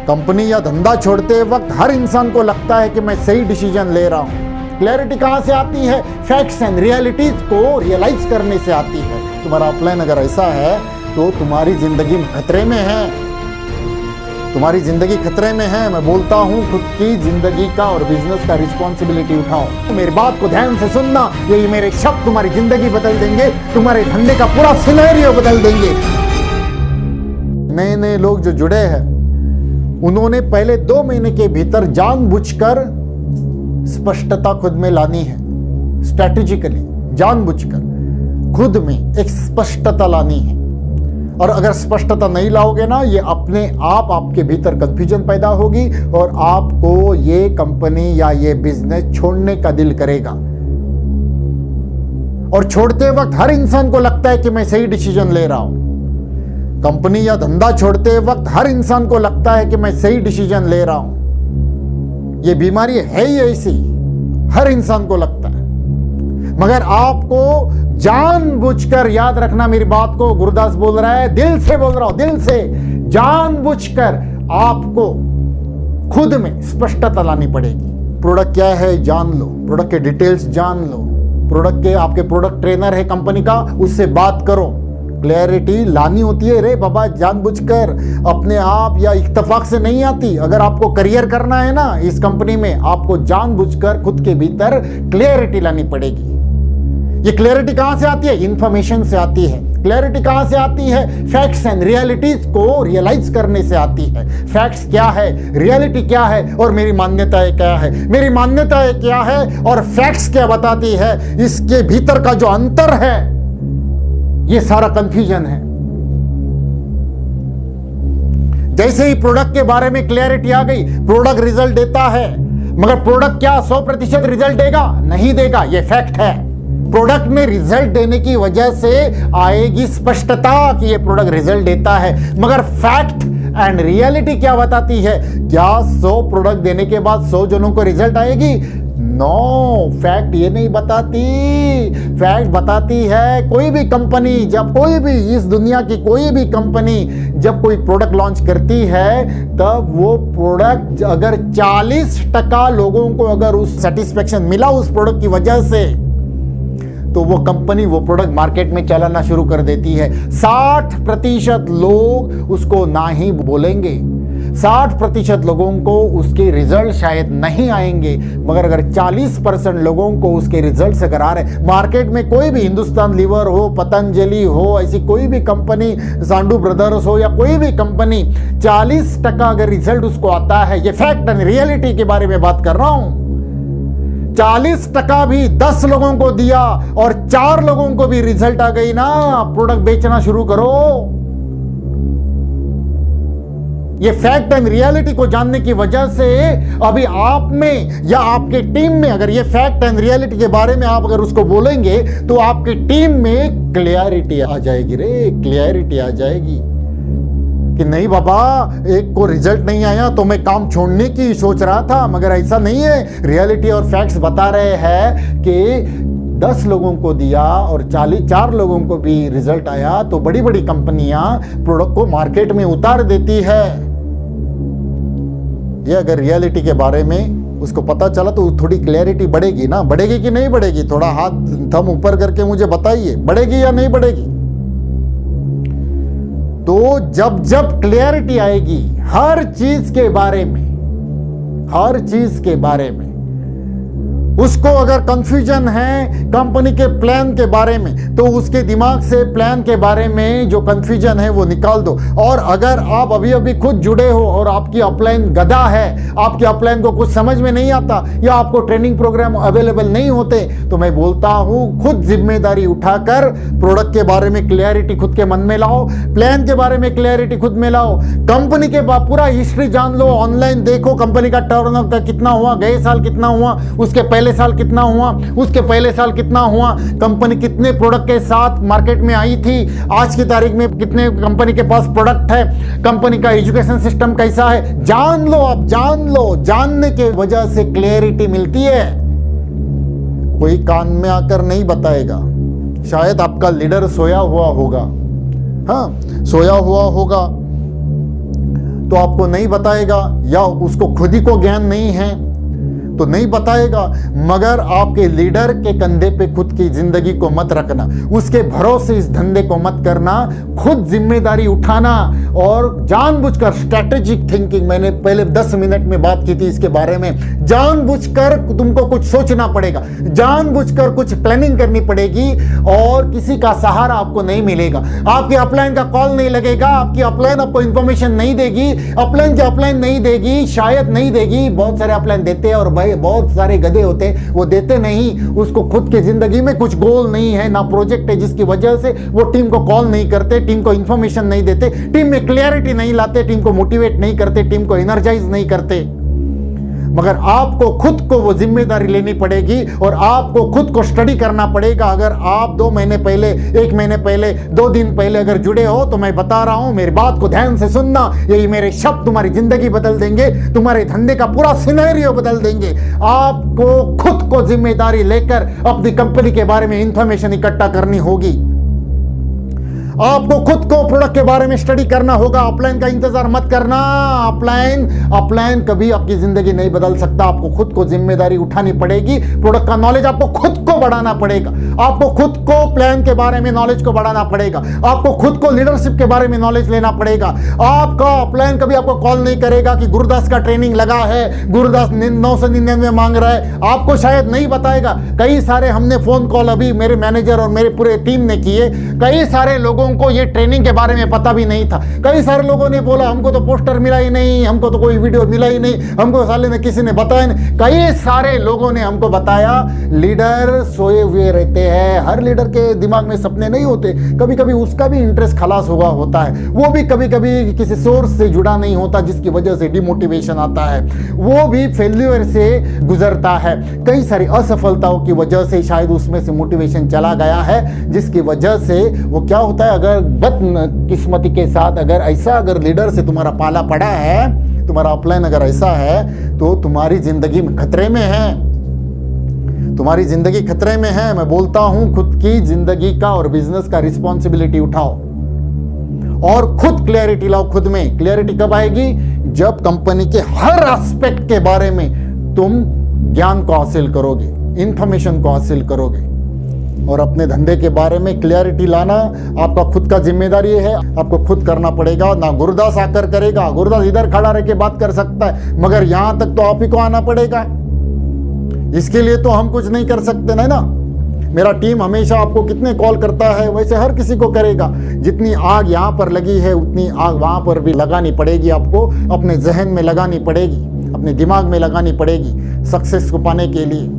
Company या धंधा छोड़ते वक्त हर इंसान को लगता है कि मैं सही डिसीजन ले रहा हूं। क्लैरिटी कहां से आती है? फैक्ट्स एंड रियलिटीज को रियलाइज करने से आती है। तुम्हारा अपलाइन अगर ऐसा है तो तुम्हारी जिंदगी खतरे में है, तुम्हारी जिंदगी खतरे में है। मैं बोलता हूं खुद की जिंदगी का और बिजनेस का रिस्पॉन्सिबिलिटी उठाओ। मेरी बात को ध्यान से सुनना, यही मेरे शब्द तुम्हारी जिंदगी बदल देंगे, तुम्हारे धंधे का पूरा सिनेरियो बदल देंगे। नए नए लोग जो जुड़े हैं उन्होंने पहले 2 महीने के भीतर जानबूझकर स्पष्टता खुद में लानी है। स्ट्रैटेजिकली जानबूझकर खुद में एक स्पष्टता लानी है। और अगर स्पष्टता नहीं लाओगे ना, ये अपने आप आपके भीतर कंफ्यूजन पैदा होगी और आपको ये कंपनी या ये बिजनेस छोड़ने का दिल करेगा। और छोड़ते वक्त हर इंसान को लगता है कि मैं सही डिसीजन ले रहा हूं। कंपनी या धंधा छोड़ते वक्त हर इंसान को लगता है कि मैं सही डिसीजन ले रहा हूं। ये बीमारी है ही ऐसी, हर इंसान को लगता है। मगर आपको जानबूझकर, याद रखना मेरी बात को, गुरुदास बोल रहा है, दिल से बोल रहा हूं, दिल से, जानबूझकर आपको खुद में स्पष्टता लानी पड़ेगी। प्रोडक्ट क्या है जान लो, प्रोडक्ट के डिटेल्स जान लो, प्रोडक्ट के, आपके प्रोडक्ट ट्रेनर है कंपनी का, उससे बात करो। क्लैरिटी लानी होती है रे बाबा जानबूझकर, अपने आप या इत्तेफाक से नहीं आती। अगर आपको करियर करना है ना इस कंपनी में, आपको जानबूझकर खुद के भीतर क्लैरिटी लानी पड़ेगी। ये क्लैरिटी कहां से आती है? इंफॉर्मेशन से आती है। क्लैरिटी कहां से आती है? फैक्ट्स एंड रियलिटीज को रियलाइज करने से आती है। फैक्ट्स क्या है, रियलिटी क्या है और मेरी मान्यताएं क्या है, मेरी मान्यताएं क्या है और फैक्ट्स क्या बताती है, इसके भीतर का जो अंतर है, ये सारा कंफ्यूजन है। जैसे ही प्रोडक्ट के बारे में क्लैरिटी आ गई, प्रोडक्ट रिजल्ट देता है, मगर प्रोडक्ट क्या 100% रिजल्ट देगा? नहीं देगा, ये फैक्ट है। प्रोडक्ट में रिजल्ट देने की वजह से आएगी स्पष्टता कि ये प्रोडक्ट रिजल्ट देता है, मगर फैक्ट एंड रियलिटी क्या बताती है? क्या 100 प्रोडक्ट देने के बाद 100 जनों को रिजल्ट आएगी? नो, फैक्ट ये नहीं बताती। फैक्ट बताती है कोई भी कंपनी, जब कोई भी, इस दुनिया की कोई भी कंपनी जब कोई प्रोडक्ट लॉन्च करती है, तब वो प्रोडक्ट अगर 40% लोगों को अगर उस सेटिस्फेक्शन मिला उस प्रोडक्ट की वजह से, तो वो कंपनी वो प्रोडक्ट मार्केट में चलाना शुरू कर देती है। 60% लोग उसको ना ही बोलेंगे, 60% लोगों को उसके रिजल्ट शायद नहीं आएंगे, मगर अगर 40% लोगों को उसके रिजल्ट अगर आ रहे, मार्केट में कोई भी, हिंदुस्तान लीवर हो, पतंजलि हो, ऐसी कोई भी कंपनी, सांडू ब्रदर्स हो या कोई भी कंपनी, 40% अगर रिजल्ट उसको आता है, ये फैक्ट एंड रियलिटी के बारे में बात कर रहा हूं। 40% भी 10 लोगों को दिया और 4 लोगों को भी रिजल्ट आ गई ना, प्रोडक्ट बेचना शुरू करो। ये फैक्ट एंड रियलिटी को जानने की वजह से अभी आप में या आपके टीम में, अगर ये फैक्ट एंड रियलिटी के बारे में आप अगर उसको बोलेंगे, तो आपकी टीम में क्लैरिटी आ जाएगी रे, क्लैरिटी आ जाएगी कि नहीं बाबा, एक को रिजल्ट नहीं आया तो मैं काम छोड़ने की सोच रहा था, मगर ऐसा नहीं है। रियलिटी और फैक्ट्स बता रहे हैं कि 10 लोगों को दिया और 4 लोगों को भी रिजल्ट आया, तो बड़ी बड़ी कंपनियां प्रोडक्ट को मार्केट में उतार देती है। ये अगर रियलिटी के बारे में उसको पता चला तो थोड़ी क्लैरिटी बढ़ेगी ना। बढ़ेगी कि नहीं बढ़ेगी? थोड़ा हाथ थम ऊपर करके मुझे बताइए, बढ़ेगी या नहीं बढ़ेगी? तो जब जब क्लैरिटी आएगी हर चीज के बारे में, हर चीज के बारे में, उसको अगर कंफ्यूजन है कंपनी के प्लान के बारे में, तो उसके दिमाग से प्लान के बारे में जो कंफ्यूजन है वो निकाल दो। और अगर आप अभी अभी खुद जुड़े हो और आपकी अपलाइन गधा है, आपकी अपलाइन को कुछ समझ में नहीं आता या आपको ट्रेनिंग प्रोग्राम अवेलेबल नहीं होते, तो मैं बोलता हूं खुद जिम्मेदारी उठाकर प्रोडक्ट के बारे में क्लैरिटी खुद के मन में लाओ, प्लान के बारे में क्लैरिटी खुद में लाओ, कंपनी के पूरा हिस्ट्री जान लो, ऑनलाइन देखो कंपनी का टर्नओवर कितना हुआ, गए साल कितना हुआ, उसके पहले साल कितना हुआ, उसके पहले साल कितना हुआ, कंपनी कितने प्रोडक्ट के साथ मार्केट में आई थी, आज की तारीख में कितने कंपनी के पास प्रोडक्ट है, कंपनी का एजुकेशन सिस्टम कैसा है, जान लो। आप जान लो, जानने के वजह से क्लैरिटी मिलती है। कोई कान में आकर नहीं बताएगा। शायद आपका लीडर सोया हुआ होगा, हाँ सोया हुआ होगा, तो आपको नहीं बताएगा, या उसको खुद ही को ज्ञान नहीं है तो नहीं बताएगा। मगर आपके लीडर के कंधे पे खुद की जिंदगी को मत रखना, उसके भरोसे इस धंधे को मत करना, खुद जिम्मेदारी उठाना और जानबूझकर स्ट्रैटेजिक थिंकिंग, मैंने पहले 10 मिनट में बात की थी इसके बारे में, जानबूझकर तुमको कुछ सोचना पड़ेगा, जानबूझकर कुछ प्लानिंग करनी पड़ेगी और किसी का सहारा आपको नहीं मिलेगा। आपके अपलाइन का कॉल नहीं लगेगा, आपकी अपलाइन आपको इंफॉर्मेशन नहीं देगी, अपलाइन की अपलाइन नहीं देगी, शायद नहीं देगी। बहुत सारे अपलाइन देते हैं और बहुत सारे गधे होते वो देते नहीं, उसको खुद की जिंदगी में कुछ गोल नहीं है ना प्रोजेक्ट है, जिसकी वजह से वो टीम को कॉल नहीं करते, टीम को इंफॉर्मेशन नहीं देते, टीम में क्लियरिटी नहीं लाते, टीम को मोटिवेट नहीं करते, टीम को एनर्जाइज नहीं करते। मगर आपको खुद को वो जिम्मेदारी लेनी पड़ेगी और आपको खुद को स्टडी करना पड़ेगा। अगर आप 2 महीने पहले, 1 महीने पहले, 2 दिन पहले अगर जुड़े हो तो मैं बता रहा हूं, मेरी बात को ध्यान से सुनना, यही मेरे शब्द तुम्हारी जिंदगी बदल देंगे, तुम्हारे धंधे का पूरा सिनेरियो बदल देंगे। आपको खुद को जिम्मेदारी लेकर अपनी कंपनी के बारे में इंफॉर्मेशन इकट्ठा करनी होगी, आपको खुद को प्रोडक्ट के बारे में स्टडी करना होगा। अपलाइन का इंतजार मत करना, अपलाइन कभी आपकी जिंदगी नहीं बदल सकता। आपको खुद को जिम्मेदारी उठानी पड़ेगी, प्रोडक्ट का नॉलेज आपको खुद को बढ़ाना पड़ेगा, आपको खुद को प्लान के बारे में नॉलेज को बढ़ाना पड़ेगा, आपको खुद को लीडरशिप के बारे में नॉलेज लेना पड़ेगा। आपका अपलाइन कभी आपको कॉल नहीं करेगा कि गुरुदास का ट्रेनिंग लगा है, गुरुदास 999 मांग रहा है, आपको शायद नहीं बताएगा। कई सारे हमने फोन कॉल अभी मेरे मैनेजर और मेरे पूरे टीम ने किए, कई सारे लोगों को ये ट्रेनिंग के बारे में पता भी नहीं था। कई सारे लोगों ने बोला हमको तो पोस्टर मिला ही नहीं, हमको तो कोई वीडियो मिला ही नहीं, हमको साले में किसी ने बताया नहीं। कई सारे लोगों ने हमको बताया। लीडर सोए हुए रहते हैं, हर लीडर के दिमाग में सपने नहीं होते, कभी कभी उसका भी इंटरेस्ट खलास हुआ होता है, वो भी कभी कभी किसी सोर्स से जुड़ा नहीं होता जिसकी वजह से डिमोटिवेशन आता है, वो भी फेल्यूर से गुजरता है। कई सारी असफलताओं की वजह से शायद उसमें से मोटिवेशन चला गया है, जिसकी वजह से वो क्या होता है, अगर बदकिस्मती के साथ अगर लीडर से तुम्हारा पाला पड़ा है, तुम्हारा अपलाइन अगर ऐसा है तो तुम्हारी जिंदगी खतरे में है, तुम्हारी जिंदगी खतरे में है। मैं बोलता हूं खुद की जिंदगी का और बिजनेस का रिस्पॉन्सिबिलिटी उठाओ और खुद क्लैरिटी लाओ। खुद में क्लैरिटी कब आएगी? जब कंपनी के हर एस्पेक्ट के बारे में तुम ज्ञान को हासिल करोगे, इंफॉर्मेशन को हासिल करोगे। और अपने धंधे के बारे में क्लैरिटी लाना आपका खुद का जिम्मेदारी है, आपको खुद करना पड़ेगा। ना गुरुदास आकर करेगा, गुरुदास इधर खड़ा रह के बात कर सकता है, मगर यहां तक तो आप ही को आना पड़ेगा। इसके लिए तो हम कुछ नहीं कर सकते, नहीं ना। मेरा टीम हमेशा आपको कितने कॉल करता है, वैसे हर किसी को करेगा। जितनी आग यहाँ पर लगी है उतनी आग वहां पर भी लगानी पड़ेगी, आपको अपने जहन में लगानी पड़ेगी, अपने दिमाग में लगानी पड़ेगी सक्सेस को पाने के लिए।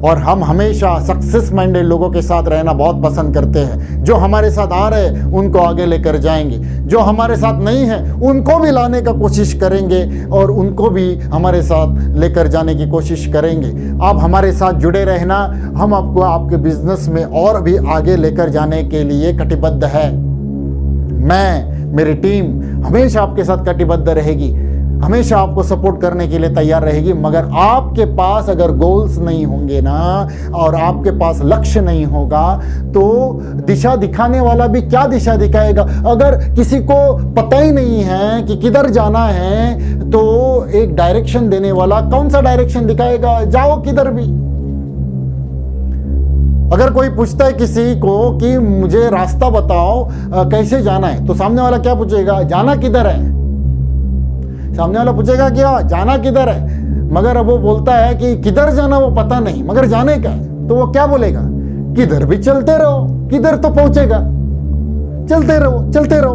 और हम हमेशा सक्सेस माइंडेड लोगों के साथ रहना बहुत पसंद करते हैं। जो हमारे साथ आ रहे हैं उनको आगे लेकर जाएंगे, जो हमारे साथ नहीं है उनको भी लाने का कोशिश करेंगे और उनको भी हमारे साथ लेकर जाने की कोशिश करेंगे। आप हमारे साथ जुड़े रहना, हम आपको आपके बिजनेस में और भी आगे लेकर जाने के लिए कटिबद्ध है। मैं, मेरी टीम हमेशा आपके साथ कटिबद्ध रहेगी, हमेशा आपको सपोर्ट करने के लिए तैयार रहेगी। मगर आपके पास अगर गोल्स नहीं होंगे ना, और आपके पास लक्ष्य नहीं होगा, तो दिशा दिखाने वाला भी क्या दिशा दिखाएगा? अगर किसी को पता ही नहीं है कि किधर जाना है, तो एक डायरेक्शन देने वाला कौन सा डायरेक्शन दिखाएगा? जाओ किधर भी। अगर कोई पूछता है किसी को कि मुझे रास्ता बताओ कैसे जाना है, तो सामने वाला क्या पूछेगा? जाना किधर है? सामने वाला पूछेगा क्या जाना किधर है? मगर अब वो बोलता है कि किधर जाना वो पता नहीं, मगर जाने का है, तो वो क्या बोलेगा? किधर भी चलते रहो, किधर तो पहुंचेगा, चलते रहो चलते रहो।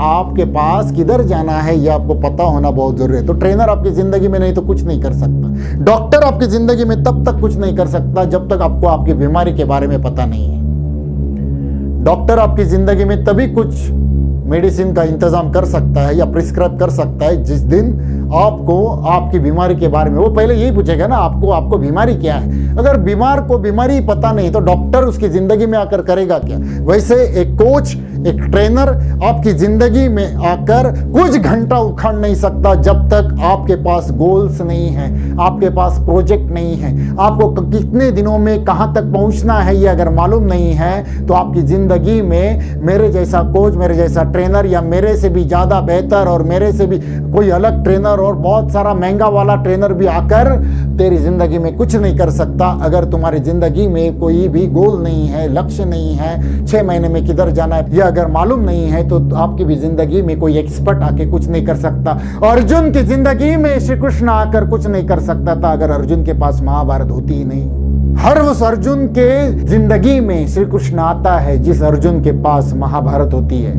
आपके पास किधर जाना है ये आपको पता होना बहुत जरूरी है। तो ट्रेनर आपकी जिंदगी में नहीं तो कुछ नहीं कर सकता, डॉक्टर आपकी जिंदगी में तब तक कुछ नहीं कर सकता जब तक आपको आपकी बीमारी के बारे में पता नहीं है। डॉक्टर आपकी जिंदगी में तभी कुछ मेडिसिन का इंतजाम कर सकता है या प्रिस्क्राइब कर सकता है जिस दिन आपको आपकी बीमारी के बारे में, वो पहले यही पूछेगा ना आपको बीमारी क्या है। अगर बीमार को बीमारी पता नहीं तो डॉक्टर उसकी जिंदगी में आकर करेगा क्या? वैसे एक कोच एक ट्रेनर आपकी जिंदगी में आकर कुछ घंटा उखाड़ नहीं सकता जब तक आपके पास गोल्स नहीं है, आपके पास प्रोजेक्ट नहीं है, आपको कितने दिनों में कहां तक पहुंचना है ये अगर मालूम नहीं है तो आपकी जिंदगी में मेरे जैसा कोच, मेरे जैसा ट्रेनर या मेरे से भी ज्यादा बेहतर और मेरे से भी कोई अलग ट्रेनर और बहुत सारा महंगा वाला ट्रेनर भी आकर तेरी जिंदगी में कुछ नहीं कर सकता। अगर तुम्हारी जिंदगी में कोई भी गोल नहीं है, लक्ष्य नहीं है, 6 महीने में किधर जाना है ये अगर मालूम नहीं है तो आपकी भी जिंदगी में कोई एक्सपर्ट आके कुछ नहीं कर सकता। अर्जुन की जिंदगी में श्री कृष्ण आकर कुछ नहीं कर सकता था अगर अर्जुन के पास महाभारत होती ही नहीं। हर उस अर्जुन के जिंदगी में श्री कृष्ण आता है जिस अर्जुन के पास महाभारत होती है।